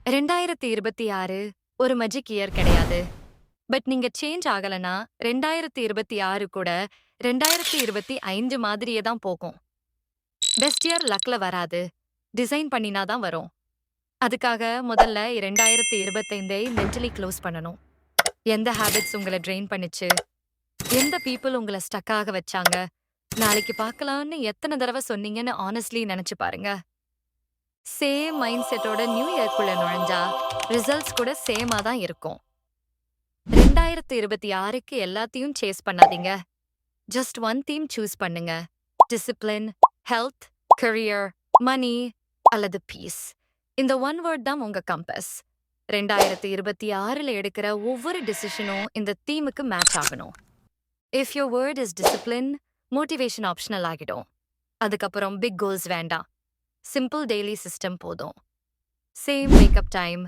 2026 ஒரு magic year கிடையாது. But நீங்க சேஞ்ச் ஆகலனா 2026 கூட 2025 மாதிரியே தான் போகும். பெஸ்ட் இயர் லக்ல வராது. டிசைன் பண்ணினா தான் வரும். அதுக்காக முதல்ல 2025ஐ மென்டலி க்ளோஸ் பண்ணணும். எந்த ஹேபிட்ஸ் உங்கள ட்ரெயின் பண்ணுச்சு? எந்த பீப்பிள் உங்கள ஸ்டக் ஆக வச்சாங்க? நாளைக்கு பார்க்கலாம்னு எத்தன தடவ சொன்னீங்கன்னு ஹானஸ்ட்லி நெனச்சு பாருங்க. சேம் மைண்ட் செட்டோட நியூ இயர்க்குள்ள நுழைஞ்சா ரிசல்ட்ஸ் கூட சேமா தான் இருக்கும். 2026க்கு எல்லாத்தையும் சேஸ் பண்ணாதீங்க. ஜஸ்ட் ஒன் தீம் சூஸ் பண்ணுங்க. டிசிப்ளின், ஹெல்த், கரியர், மனி அல்லது பீஸ். இந்த ஒன் வேர்ட் தான் உங்க கம்பஸ். 2026ல எடுக்கிற ஒவ்வொரு டிசிஷனும் இந்த தீமுக்கு மேட்ச் ஆகணும். If your word is discipline, motivation optional ஆகிடும். அதுக்கப்புறம் பிக் கோல்ஸ் வேண்டாம். சிம்பிள் டெய்லி சிஸ்டம் போதும். சேம் வேக்கப் டைம்,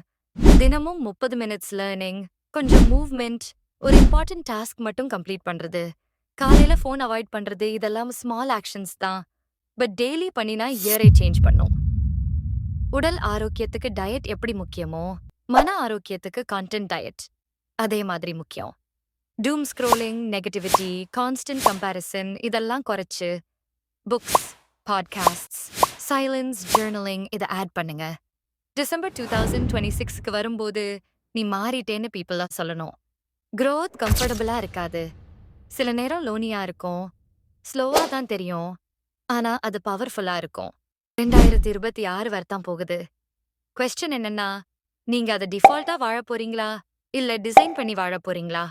தினமும் 30 மினிட்ஸ் லேர்னிங், கொஞ்சம் மூவ்மெண்ட், ஒரு இம்பார்ட்டன்ட் டாஸ்க் மட்டும் கம்ப்ளீட் பண்றது, காலையில ஃபோன் அவாய்ட் பண்றது இதெல்லாம் ஸ்மால் ஆக்ஷன்ஸ் தான். பட் டெய்லி பண்ணினா இயரை சேஞ்ச் பண்ணும். உடல் ஆரோக்கியத்துக்கு டயட் எப்படி முக்கியமோ, மன ஆரோக்கியத்துக்கு கான்டென்ட் டயட் அதே மாதிரி முக்கியம். டூம் ஸ்க்ரோலிங், நெகட்டிவிட்டி, கான்ஸ்டன்ட் கம்பேரிசன் இதெல்லாம் குறைச்சு புக்ஸ், பாட்காஸ்ட்ஸ், சைலன்ஸ், ஜர்னலிங் இதை ஆட் பண்ணுங்க. டிசம்பர் 2026க்கு வரும்போது நீ மாறிட்டேன்னு பீப்புளா சொல்லணும். growth கம்ஃபர்டபுளா இருக்காது. சில நேரம் லோனியா இருக்கும். ஸ்லோவா தான் தெரியும். ஆனா அது பவர்ஃபுல்லா இருக்கும். 2026 வரத்தான் போகுது. கொஸ்டின் என்னன்னா, நீங்க அதை டிஃபால்ட்டா வாழ போறீங்களா? இல்ல டிசைன் பண்ணி வாழ போறீங்களா?